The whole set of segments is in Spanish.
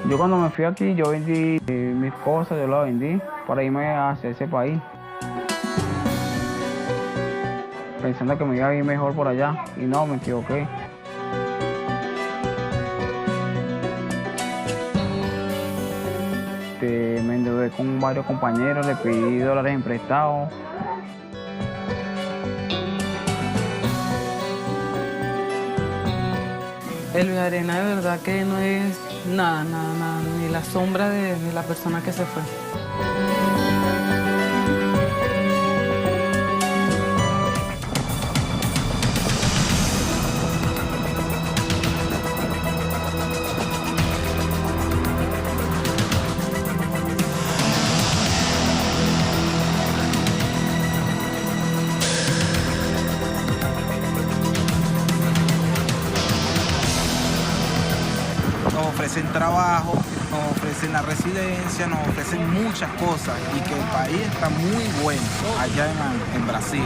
Yo cuando me fui aquí, yo vendí mis cosas, yo las vendí para irme hacia ese país, pensando que me iba a ir mejor por allá, y no, me equivoqué. Me endeudé con varios compañeros, le pedí dólares en prestado. El Villarena de verdad que no es nada, ni la sombra de la persona que se fue. Nos ofrecen trabajo, nos ofrecen la residencia, nos ofrecen muchas cosas y que el país está muy bueno allá en Brasil.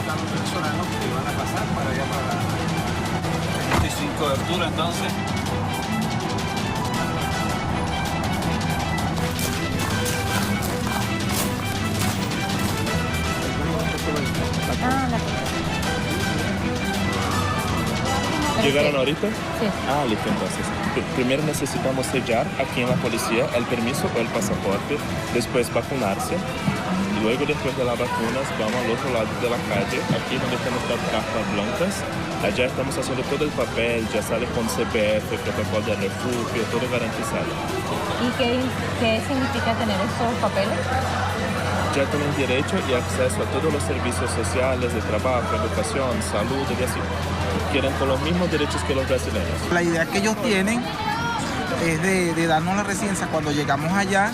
Los venezolanos que van a pasar para allá para estoy sin cobertura entonces. ¿Llegaron ahorita? Sí. Ah, listo, entonces. Primero necesitamos sellar aquí en la policía el permiso o el pasaporte, después vacunarse. Y luego, después de las vacunas, vamos al otro lado de la calle, aquí donde tenemos las cartas blancas. Allá estamos haciendo todo el papel, ya sale con CPF, protocolo de refugio, todo garantizado. ¿Y qué significa tener esos papeles? Ya tienen derecho y acceso a todos los servicios sociales, de trabajo, educación, salud y así. Quieren con los mismos derechos que los brasileños. La idea que ellos tienen es de darnos la residencia. Cuando llegamos allá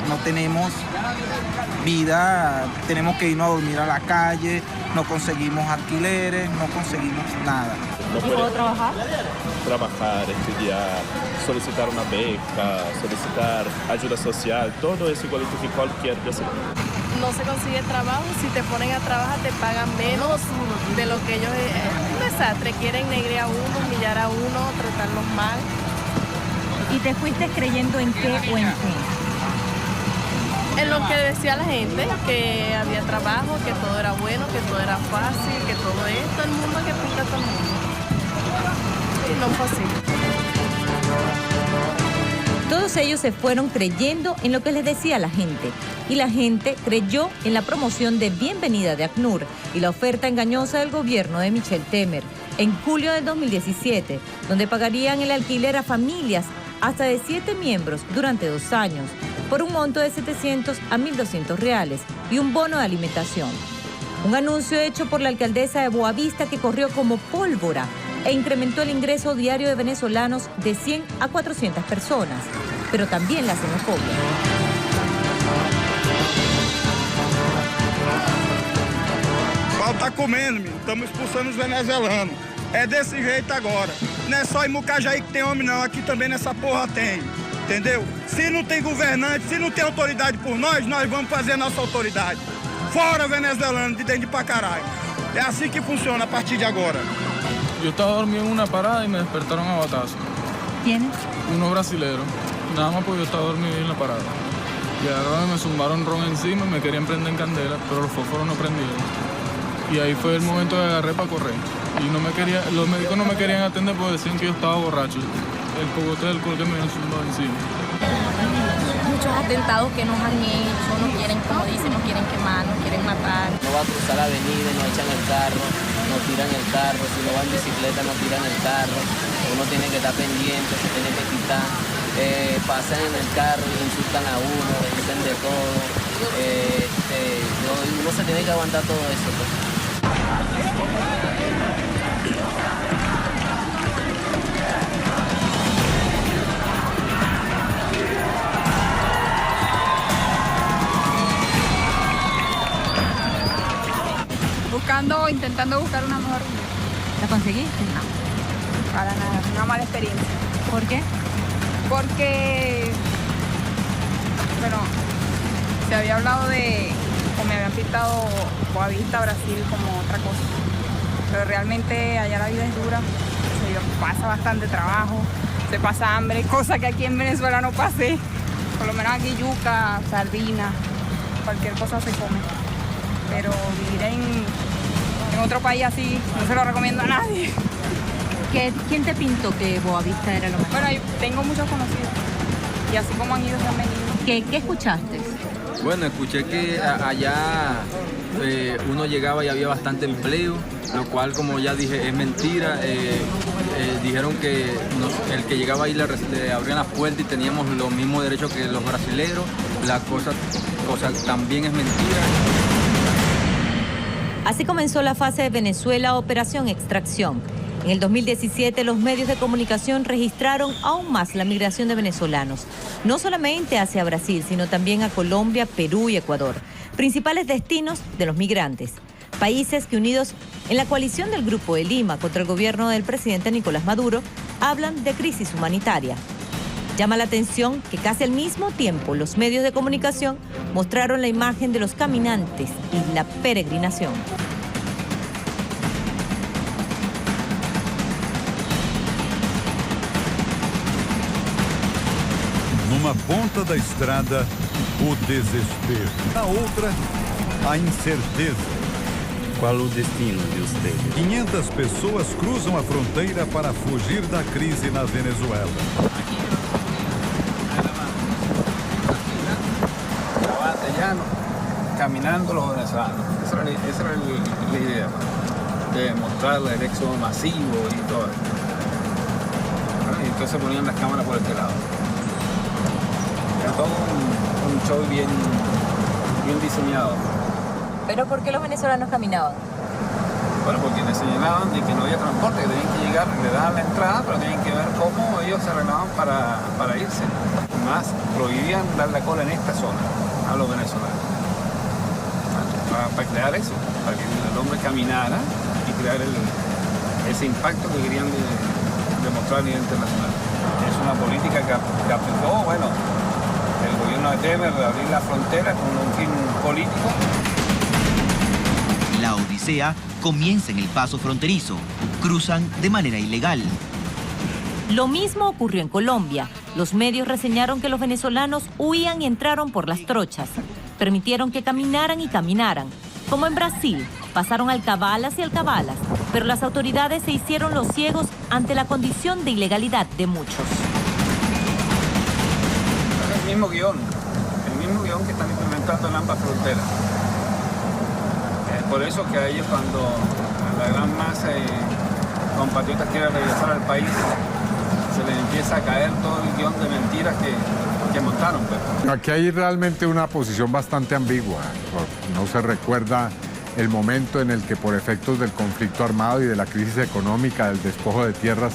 no tenemos vida, tenemos que irnos a dormir a la calle, no conseguimos alquileres, no conseguimos nada. ¿Y puedo trabajar? Trabajar, estudiar, solicitar una beca, solicitar ayuda social, todo eso igualito que cualquier brasileño. No se consigue trabajo, si te ponen a trabajar te pagan menos de lo que ellos... Es un desastre, quieren negrear a uno, humillar a uno, tratarlos mal. ¿Y te fuiste creyendo en qué o en qué? En lo que decía la gente, que había trabajo, que todo era bueno, que todo era fácil, que todo esto, el mundo que pinta todo el mundo. Y no fue así. Todos ellos se fueron creyendo en lo que les decía la gente. Y la gente creyó en la promoción de bienvenida de ACNUR y la oferta engañosa del gobierno de Michel Temer en julio del 2017, donde pagarían el alquiler a familias hasta de 7 miembros durante 2 años, por un monto de 700 a 1.200 reales y un bono de alimentación. Un anuncio hecho por la alcaldesa de Boavista que corrió como pólvora e incrementó el ingreso diario de venezolanos de 100 a 400 personas, pero también la xenofobia. O pau tá comendo, menino. Estamos expulsando os venezuelanos. É desse jeito agora. Não é só em Mucajaí que tem homem, não. Aqui também nessa porra tem. Entendeu? Se não tem governante, se não tem autoridade por nós vamos fazer a nossa autoridade. Fora venezuelano, de dentro pra caralho. É assim que funciona a partir de agora. Yo estaba dormido en una parada y me despertaron a batazo. ¿Quiénes? Unos brasileros. Nada más porque yo estaba dormido en la parada. Y agarraron y me zumbaron ron encima y me querían prender en candela, pero los fósforos no prendieron. Y ahí fue el momento que agarré para correr. Y los médicos no me querían atender porque decían que yo estaba borracho. El cogote del alcohol que me habían zumbado encima. Muchos atentados que nos han hecho, nos quieren, como dicen, nos quieren quemar, nos quieren matar. No va a cruzar la avenida y nos echan el carro, nos tiran el carro, si no va en bicicleta nos tiran el carro, uno tiene que estar pendiente, se tiene que quitar, pasan en el carro y insultan a uno, dicen de todo, uno se tiene que aguantar todo eso. Pues. Intentando buscar una mejor vida. ¿La conseguiste? No, para nada, una mala experiencia. ¿Por qué? Porque, bueno, se había hablado o me habían pintado Boavista, Brasil como otra cosa. Pero realmente allá la vida es dura, se pasa bastante trabajo, se pasa hambre, cosa que aquí en Venezuela no pasé. Por lo menos aquí yuca, sardina, cualquier cosa se come. Pero vivir en otro país así no se lo recomiendo a nadie. ¿Quién te pintó que Boavista era lo mejor? Bueno, yo tengo muchos conocidos y así como han ido, se han venido. ¿Qué escuchaste? Bueno, escuché que allá uno llegaba y había bastante empleo, lo cual, como ya dije, es mentira. Dijeron que el que llegaba ahí le abrían las puertas y teníamos los mismos derechos que los brasileros. La cosa también es mentira. Así comenzó la fase de Venezuela Operación Extracción. En el 2017 los medios de comunicación registraron aún más la migración de venezolanos, no solamente hacia Brasil, sino también a Colombia, Perú y Ecuador, principales destinos de los migrantes. Países que, unidos en la coalición del Grupo de Lima contra el gobierno del presidente Nicolás Maduro, hablan de crisis humanitaria. Llama la atención que casi al mismo tiempo los medios de comunicación mostraron la imagen de los caminantes y la peregrinación. Numa ponta da estrada, o desespero. Na outra, a incerteza. Qual o destino de ustedes? 500 pessoas cruzam a fronteira para fugir da crise na Venezuela. Caminando los venezolanos. Esa era la idea, de mostrar el éxodo masivo y todo. Y entonces ponían las cámaras por este lado. Era todo un show bien diseñado. ¿Pero por qué los venezolanos caminaban? Bueno, porque les señalaban de que no había transporte, que tenían que llegar, le daban la entrada, pero tenían que ver cómo ellos se arreglaban para irse. Más prohibían dar la cola en esta zona a los venezolanos. Para crear eso, para que el hombre caminara y crear ese impacto que querían demostrar a nivel internacional. Es una política que aplicó, bueno, el gobierno de Temer de abrir la frontera con un fin político. La odisea comienza en el paso fronterizo. Cruzan de manera ilegal. Lo mismo ocurrió en Colombia. Los medios reseñaron que los venezolanos huían y entraron por las trochas. Permitieron que caminaran y caminaran. Como en Brasil, pasaron alcabalas y alcabalas, pero las autoridades se hicieron los ciegos ante la condición de ilegalidad de muchos. El mismo guión que están implementando en ambas fronteras. Es por eso que a ellos, cuando la gran masa de compatriotas quieren regresar al país, se les empieza a caer todo el guión de mentiras que montaron. Pues. Aquí hay realmente una posición bastante ambigua. No se recuerda el momento en el que, por efectos del conflicto armado y de la crisis económica, del despojo de tierras,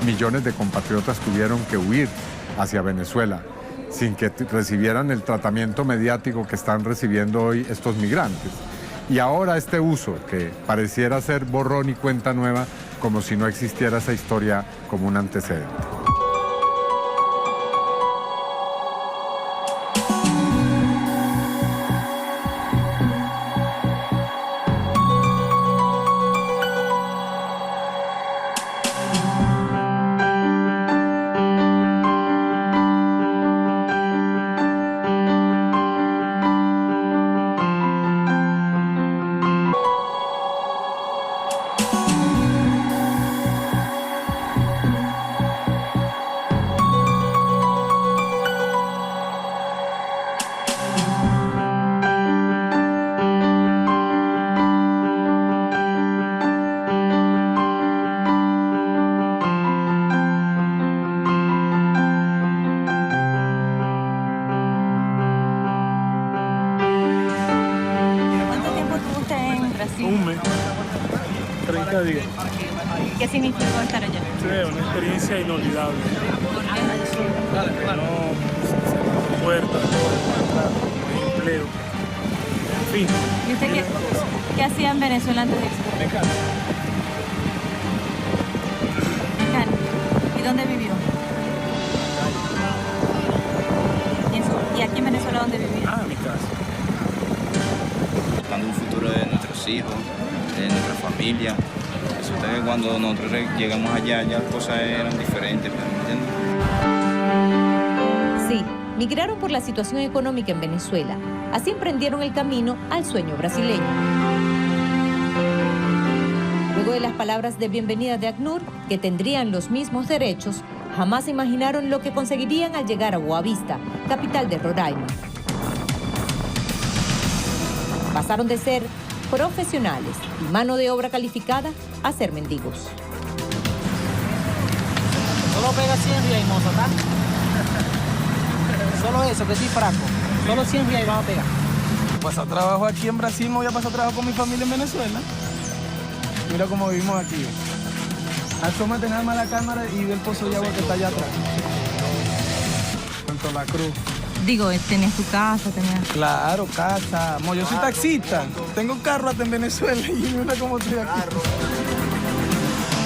millones de compatriotas tuvieron que huir hacia Venezuela sin que recibieran el tratamiento mediático que están recibiendo hoy estos migrantes. Y ahora este uso, que pareciera ser borrón y cuenta nueva, como si no existiera esa historia como un antecedente. Un mes, 30 días. ¿Qué significó estar allá? Sí, una experiencia inolvidable. No, puertas, empleo, en fin. ¿Y usted qué hacía en Venezuela antes de eso? Mecánico. ¿Y dónde vivió? dónde vivís? Ah, mi casa. Buscando un futuro de nuestros hijos, de nuestra familia. Resulta que cuando nosotros llegamos allá, ya las cosas eran diferentes, ¿me entiendes? Sí, migraron por la situación económica en Venezuela. Así emprendieron el camino al sueño brasileño. Luego de las palabras de bienvenida de ACNUR, que tendrían los mismos derechos, jamás imaginaron lo que conseguirían al llegar a Boavista, capital de Roraima. Pasaron de ser profesionales y mano de obra calificada a ser mendigos. Solo pega 100 reais, mozo, ¿tá? Solo eso, que soy fraco. Solo 100 reais vamos a pegar. Pasar trabajo aquí en Brasil, no voy a pasar trabajo con mi familia en Venezuela. Mira cómo vivimos aquí. Asómate nada más la cámara y ve el pozo de agua que está allá atrás. Santo la Cruz. Digo, tenías tu casa, tenías... Claro, casa. Yo soy taxista. Tengo carro hasta en Venezuela y mira cómo estoy aquí.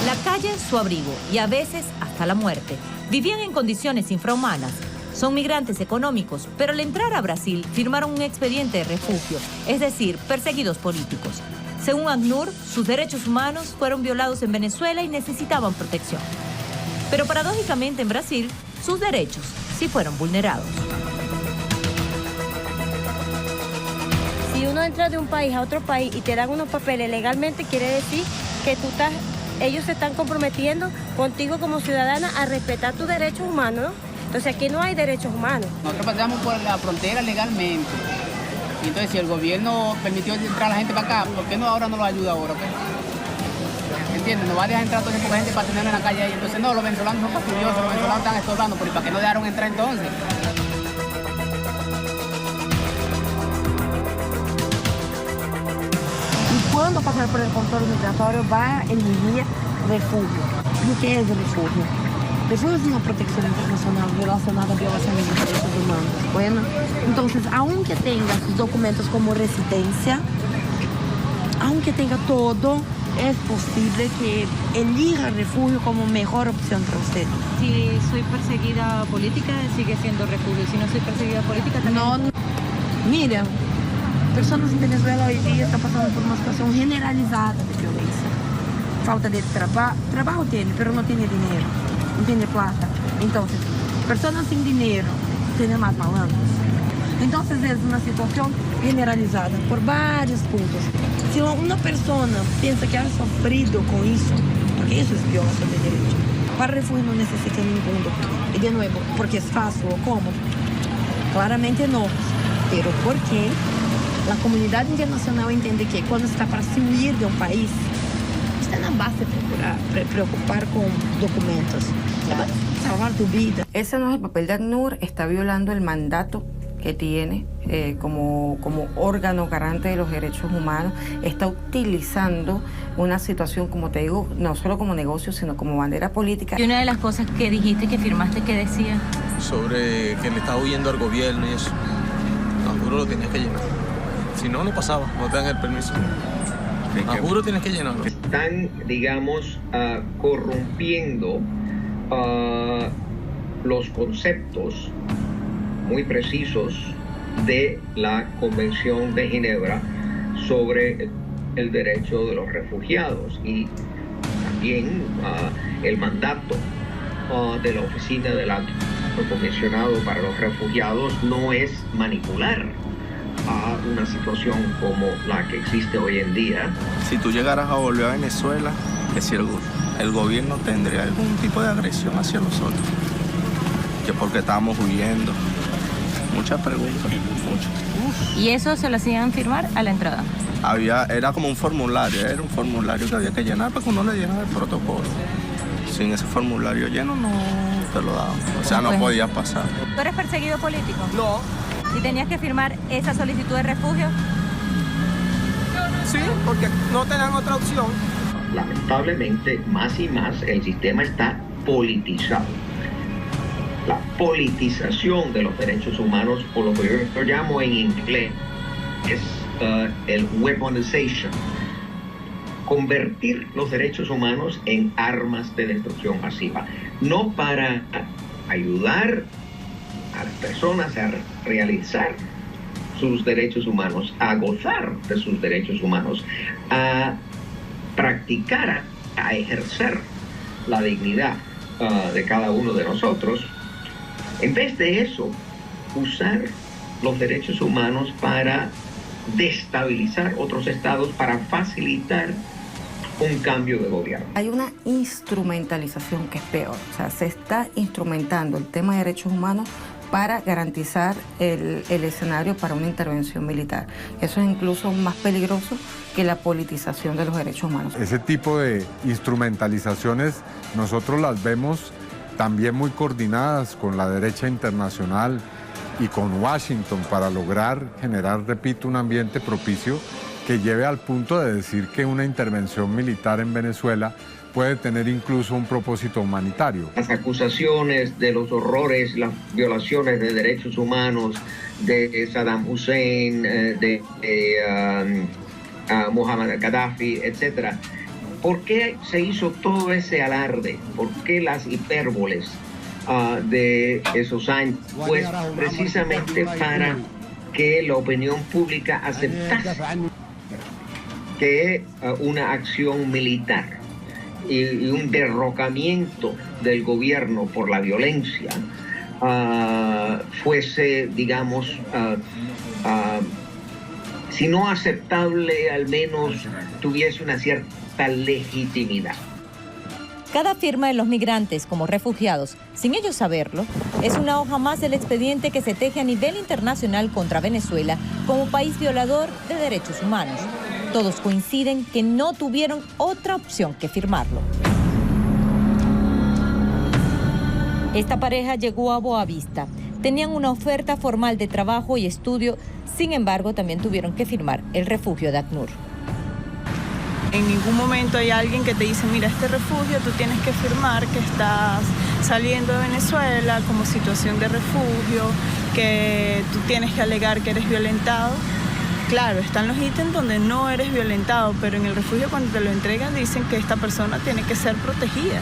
La calle, su abrigo y a veces hasta la muerte. Vivían en condiciones infrahumanas. Son migrantes económicos, pero al entrar a Brasil firmaron un expediente de refugio, es decir, perseguidos políticos. Según ACNUR, sus derechos humanos fueron violados en Venezuela y necesitaban protección. Pero paradójicamente en Brasil, sus derechos sí fueron vulnerados. Si uno entra de un país a otro país y te dan unos papeles legalmente, quiere decir que ellos se están comprometiendo contigo como ciudadana a respetar tus derechos humanos, ¿no? Entonces aquí no hay derechos humanos. Nosotros pasamos por la frontera legalmente. Y entonces si el gobierno permitió entrar a la gente para acá, ¿por qué no ahora no los ayuda ahora? ¿Okay? ¿Entiendes? No va a dejar entrar toda esa poca gente para tenerla en la calle ahí. Entonces no, los venezolanos son fastidiosos, los venezolanos están estorbando, ¿pero para qué no dejaron entrar entonces? Y cuando pasar por el control migratorio va a elegir refugio. ¿Qué es el refugio? Refugio es una protección internacional relacionada a violación de los derechos humanos. Bueno, entonces, aunque tenga sus documentos como residencia, aunque tenga todo, es posible que elija refugio como mejor opción para usted. Si soy perseguida política, sigue siendo refugio. Si no soy perseguida política, también... No, mira, personas en Venezuela hoy día están pasando por una situación generalizada de violencia. Falta de trabajo tiene, pero no tiene dinero. No tiene plata. Entonces, personas sin dinero tienen más malandros. Entonces es una situación generalizada por varios puntos. Si una persona piensa que ha sufrido con eso, porque eso es violación de derecho, para refugio no necesita ningún doctor. Y de nuevo, porque es fácil o cómodo. Claramente no. Pero porque la comunidad internacional entiende que cuando está para se huir de un país, no basta preocupar con documentos, salvar tu vida. Ese no es el papel de ACNUR, está violando el mandato que tiene como órgano garante de los derechos humanos, está utilizando una situación, como te digo, no solo como negocio, sino como bandera política. Y una de las cosas que dijiste, que firmaste, que decía... Sobre que le estaba huyendo al gobierno y eso. No, juro lo tenías que llenar. Si no, no pasaba, no te dan el permiso. Juro tienes que llenarlo. Están, digamos, corrompiendo los conceptos muy precisos de la Convención de Ginebra sobre el derecho de los refugiados y también el mandato de la Oficina del Alto Comisionado para los Refugiados no es manipular a una situación como la que existe hoy en día. Si tú llegaras a volver a Venezuela, que si el gobierno tendría algún tipo de agresión hacia nosotros, que porque estábamos huyendo. Muchas preguntas, muchas. ¿Y eso se lo hacían firmar a la entrada? Era como un formulario, era un formulario que había que llenar para que uno le llenara el protocolo. Sin ese formulario lleno no te lo daban, o sea, no podías pasar. ¿Tú eres perseguido político? No. ¿Y tenías que firmar esa solicitud de refugio? Sí, porque no tenían otra opción. Lamentablemente, más y más, el sistema está politizado. La politización de los derechos humanos, por lo que yo llamo en inglés, es el weaponization. Convertir los derechos humanos en armas de destrucción masiva. No para ayudar a las personas a realizar sus derechos humanos, a gozar de sus derechos humanos, a practicar, a ejercer la dignidad de cada uno de nosotros. En vez de eso, usar los derechos humanos para destabilizar otros estados, para facilitar un cambio de gobierno. Hay una instrumentalización que es peor, o sea, se está instrumentando el tema de derechos humanos para garantizar el escenario para una intervención militar. Eso es incluso más peligroso que la politización de los derechos humanos. Ese tipo de instrumentalizaciones nosotros las vemos también muy coordinadas con la derecha internacional y con Washington para lograr generar, repito, un ambiente propicio que lleve al punto de decir que una intervención militar en Venezuela puede tener incluso un propósito humanitario. Las acusaciones de los horrores, las violaciones de derechos humanos de Saddam Hussein, de Muammar Gaddafi, etc. ¿Por qué se hizo todo ese alarde? ¿Por qué las hipérboles de esos años? Pues precisamente para que la opinión pública aceptase que una acción militar y un derrocamiento del gobierno por la violencia fuese, digamos, si no aceptable, al menos tuviese una cierta legitimidad. Cada firma de los migrantes como refugiados, sin ellos saberlo, es una hoja más del expediente que se teje a nivel internacional contra Venezuela como país violador de derechos humanos. Todos coinciden que no tuvieron otra opción que firmarlo. Esta pareja llegó a Boavista. Tenían una oferta formal de trabajo y estudio, sin embargo, también tuvieron que firmar el refugio de ACNUR. En ningún momento hay alguien que te dice, mira, este refugio tú tienes que firmar que estás saliendo de Venezuela como situación de refugio, que tú tienes que alegar que eres violentado. Claro, están los ítems donde no eres violentado, pero en el refugio cuando te lo entregan dicen que esta persona tiene que ser protegida.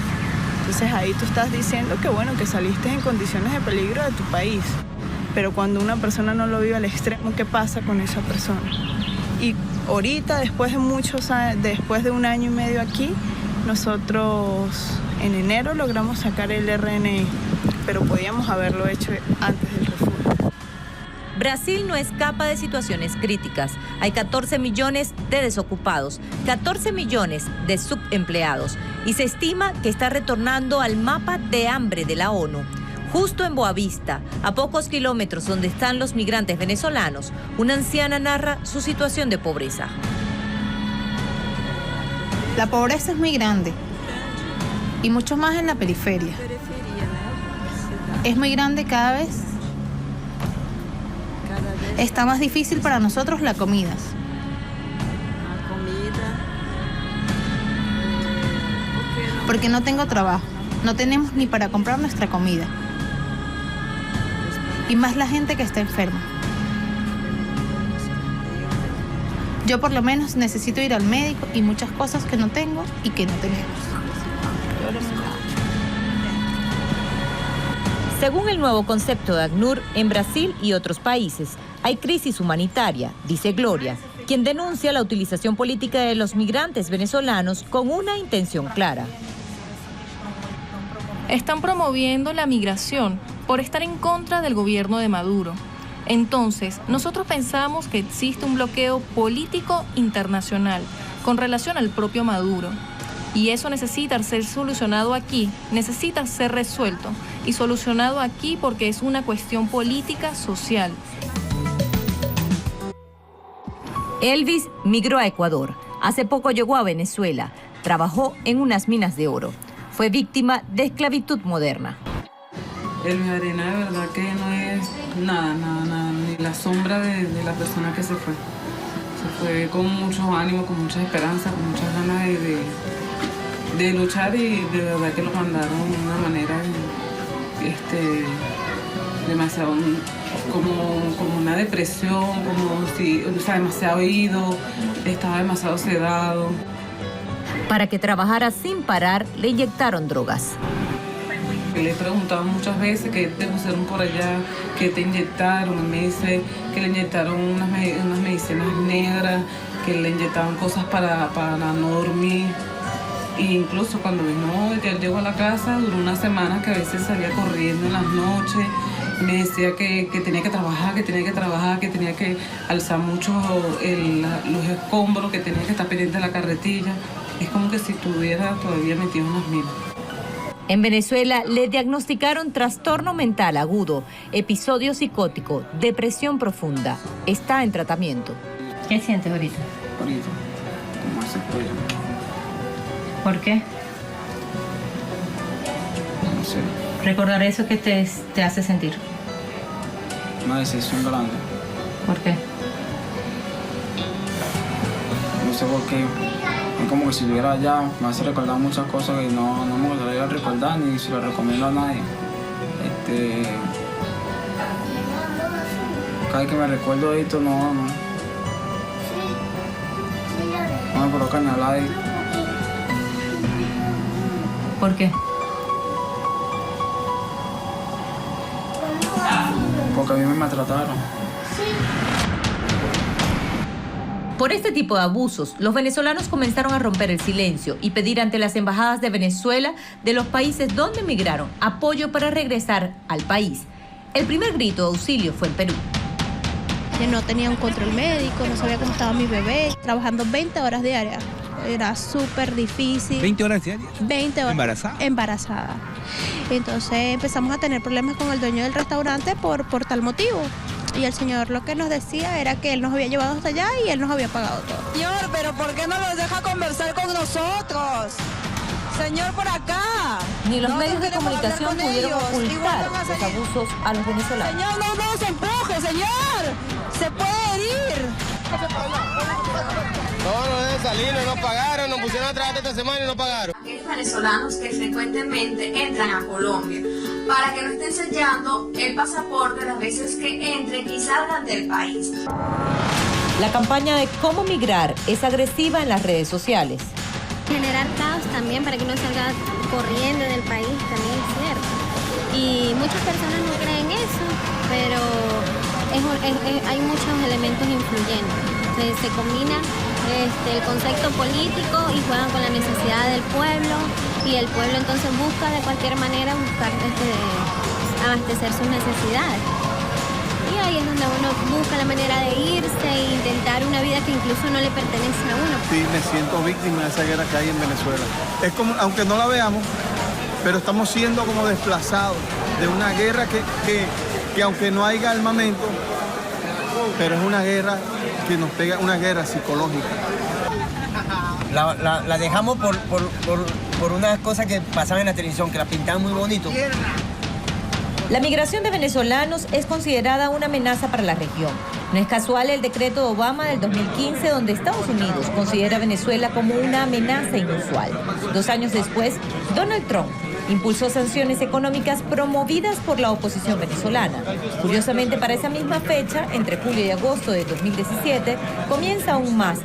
Entonces ahí tú estás diciendo que bueno, que saliste en condiciones de peligro de tu país. Pero cuando una persona no lo vive al extremo, ¿qué pasa con esa persona? Y ahorita, después de muchos años, después de 1 año y medio aquí, nosotros en enero logramos sacar el RNI, pero podíamos haberlo hecho antes del refugio. Brasil no escapa de situaciones críticas. Hay 14 millones de desocupados, 14 millones de subempleados y se estima que está retornando al mapa de hambre de la ONU. Justo en Boavista, a pocos kilómetros donde están los migrantes venezolanos, una anciana narra su situación de pobreza. La pobreza es muy grande y mucho más en la periferia. Es muy grande cada vez. Está más difícil para nosotros la comida. Porque no tengo trabajo, no tenemos ni para comprar nuestra comida. Y más la gente que está enferma. Yo por lo menos necesito ir al médico y muchas cosas que no tengo y que no tenemos. Según el nuevo concepto de ACNUR, en Brasil y otros países hay crisis humanitaria, dice Gloria, quien denuncia la utilización política de los migrantes venezolanos con una intención clara. Están promoviendo la migración por estar en contra del gobierno de Maduro. Entonces, nosotros pensamos que existe un bloqueo político internacional con relación al propio Maduro. Y eso necesita ser solucionado aquí, necesita ser resuelto y solucionado aquí porque es una cuestión política social. Elvis migró a Ecuador. Hace poco llegó a Venezuela. Trabajó en unas minas de oro. Fue víctima de esclavitud moderna. Elvis Arena de verdad que no es nada, ni la sombra de la persona que se fue. Se fue con mucho ánimo, con mucha esperanza, con muchas ganas de luchar y de verdad que lo mandaron de una manera demasiado como una depresión, como si, o sea, demasiado ido, estaba demasiado sedado. Para que trabajara sin parar, le inyectaron drogas. porque le he preguntado muchas veces qué te pusieron por allá, qué te inyectaron. Me dice que le inyectaron unas medicinas negras, que le inyectaban cosas para no dormir. E incluso cuando él llegó a la casa, duró una semana que a veces salía corriendo en las noches. Me decía que tenía que trabajar, que tenía que alzar mucho los escombros, que tenía que estar pendiente de la carretilla. Es como que si estuviera todavía metido en las minas. En Venezuela le diagnosticaron trastorno mental agudo, episodio psicótico, depresión profunda. Está en tratamiento. ¿Qué sientes ahorita? Ahorita, como hace estoy. ¿Por qué? No sé. Recordar eso que te hace sentir. Una decisión grande. ¿Por qué? No sé por qué. Es como que si estuviera allá, me hace recordar muchas cosas que no me gustaría recordar ni se lo recomiendo a nadie. Cada vez que me recuerdo de esto, no me provoca ni hablar de esto. ¿Por qué? Porque a mí me maltrataron. Por este tipo de abusos, los venezolanos comenzaron a romper el silencio y pedir ante las embajadas de Venezuela de los países donde emigraron apoyo para regresar al país. El primer grito de auxilio fue en Perú. Yo no tenía un control médico, no sabía cómo estaba mi bebé, trabajando 20 horas diarias. Era súper difícil. ¿20 horas diarias? 20 horas. ¿Embarazada? Embarazada. Entonces empezamos a tener problemas con el dueño del restaurante por tal motivo. Y el señor lo que nos decía era que él nos había llevado hasta allá y él nos había pagado todo. Señor, pero ¿por qué no los deja conversar con nosotros? Señor, por acá. Ni los medios de comunicación pudieron ocultar los abusos a los venezolanos. Señor, no se empuje, señor. Se puede herir. No deben salir, no nos pagaron, nos pusieron a trabajar esta semana y no pagaron. Aquellos venezolanos que frecuentemente entran a Colombia para que no estén sellando el pasaporte las veces que entren y salgan del país. La campaña de cómo migrar es agresiva en las redes sociales. Generar caos también para que uno salga corriendo del país también es cierto. Y muchas personas no creen eso, pero hay muchos elementos influyentes. Se combina el concepto político y juegan con la necesidad del pueblo, y el pueblo entonces busca de cualquier manera abastecer sus necesidades. Y ahí es donde uno busca la manera de irse e intentar una vida que incluso no le pertenece a uno. Sí, me siento víctima de esa guerra que hay en Venezuela. Es como, aunque no la veamos, pero estamos siendo como desplazados de una guerra que aunque no haya armamento, pero es una guerra que nos pega, una guerra psicológica. La dejamos por unas cosas que pasaban en la televisión, que la pintaban muy bonito. La migración de venezolanos es considerada una amenaza para la región. No es casual el decreto de Obama del 2015, donde Estados Unidos considera a Venezuela como una amenaza inusual. 2 años después, Donald Trump impulsó sanciones económicas promovidas por la oposición venezolana. Curiosamente, para esa misma fecha, entre julio y agosto de 2017, comienza aún más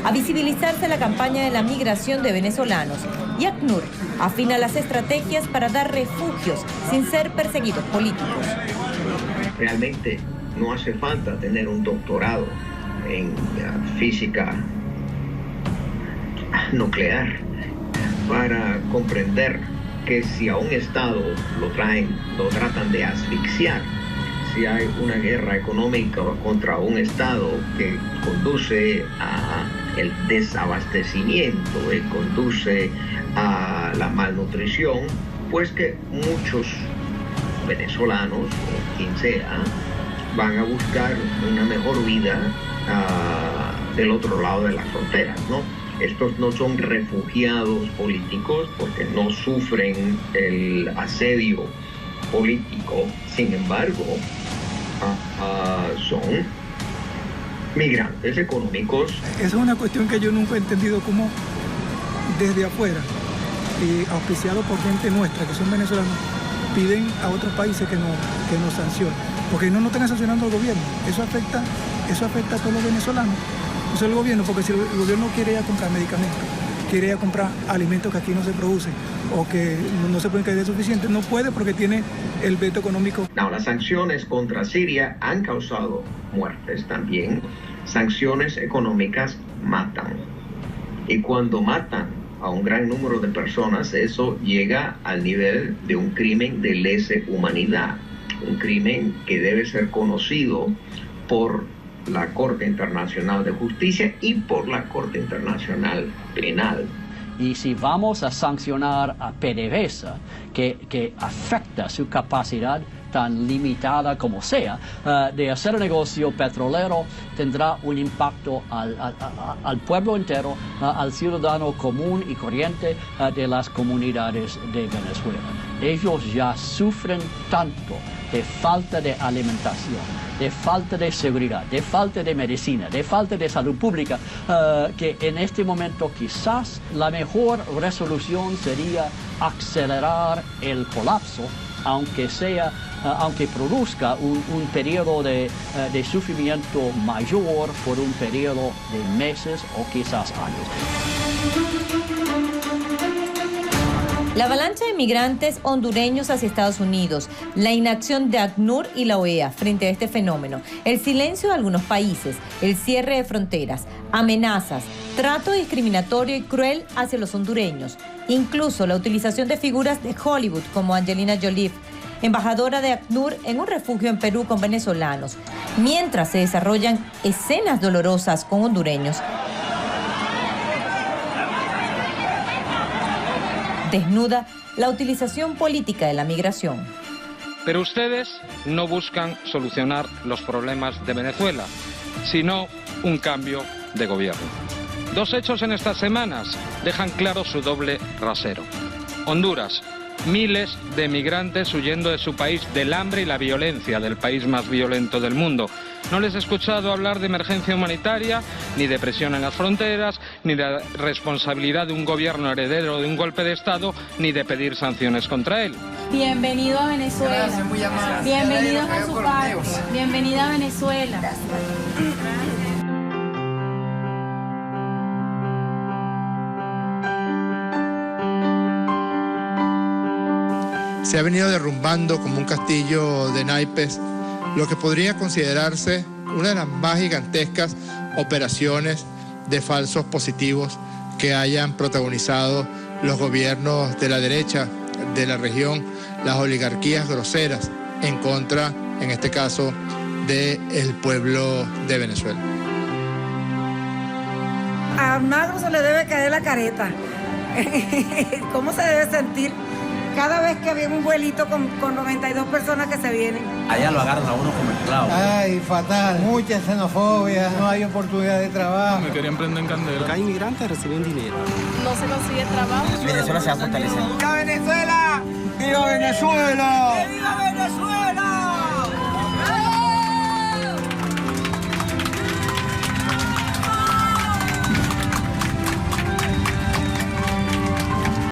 a visibilizarse la campaña de la migración de venezolanos, y ACNUR afina las estrategias para dar refugios sin ser perseguidos políticos. Realmente no hace falta tener un doctorado en física nuclear para comprender que si a un Estado lo tratan de asfixiar, si hay una guerra económica contra un Estado que conduce a el desabastecimiento, que conduce a la malnutrición, pues que muchos venezolanos, o quien sea, van a buscar una mejor vida del otro lado de las fronteras, ¿no? Estos no son refugiados políticos porque no sufren el asedio político, sin embargo, son migrantes económicos. Esa es una cuestión que yo nunca he entendido cómo desde afuera, auspiciado por gente nuestra, que son venezolanos, piden a otros países que nos sancionen, porque no nos están sancionando al gobierno. Eso afecta a todos los venezolanos. No solo el gobierno, porque si el gobierno quiere ir a comprar medicamentos, quiere ir a comprar alimentos que aquí no se producen o que no se pueden caer suficiente, no puede porque tiene el veto económico. No, las sanciones contra Siria han causado muertes también. Sanciones económicas matan. Y cuando matan a un gran número de personas, eso llega al nivel de un crimen de lesa humanidad. Un crimen que debe ser conocido por la Corte Internacional de Justicia y por la Corte Internacional Penal. Y si vamos a sancionar a PDVSA, que afecta su capacidad tan limitada como sea de hacer negocio petrolero, tendrá un impacto al pueblo entero, al ciudadano común y corriente de las comunidades de Venezuela. Ellos ya sufren tanto de falta de alimentación, de falta de seguridad, de falta de medicina, de falta de salud pública, que en este momento quizás la mejor resolución sería acelerar el colapso, aunque produzca un periodo de sufrimiento mayor por un periodo de meses o quizás años. La avalancha de migrantes hondureños hacia Estados Unidos, la inacción de ACNUR y la OEA frente a este fenómeno, el silencio de algunos países, el cierre de fronteras, amenazas, trato discriminatorio y cruel hacia los hondureños, incluso la utilización de figuras de Hollywood como Angelina Jolie, embajadora de ACNUR en un refugio en Perú con venezolanos, mientras se desarrollan escenas dolorosas con hondureños. Desnuda la utilización política de la migración. Pero ustedes no buscan solucionar los problemas de Venezuela, sino un cambio de gobierno. Dos hechos en estas semanas dejan claro su doble rasero. Honduras, miles de migrantes huyendo de su país del hambre y la violencia del país más violento del mundo. No les he escuchado hablar de emergencia humanitaria, ni de presión en las fronteras, ni de responsabilidad de un gobierno heredero de un golpe de Estado, ni de pedir sanciones contra él. Bienvenido a Venezuela. Gracias, muy amable. Bienvenidos a su patria. Bienvenida a Venezuela. Se ha venido derrumbando como un castillo de naipes lo que podría considerarse una de las más gigantescas operaciones de falsos positivos que hayan protagonizado los gobiernos de la derecha de la región, las oligarquías groseras en contra, en este caso, del pueblo de Venezuela. A Almagro se le debe caer la careta. ¿Cómo se debe sentir cada vez que había un vuelito con 92 personas que se vienen? Allá lo agarran a uno como esclavo. Ay, fatal. Mucha xenofobia, no hay oportunidad de trabajo. Me querían prender en candela. Acá inmigrantes reciben dinero. No se consigue trabajo. Venezuela se va a fortalecer. ¡Viva Venezuela! ¡Viva Venezuela! ¡Viva Venezuela!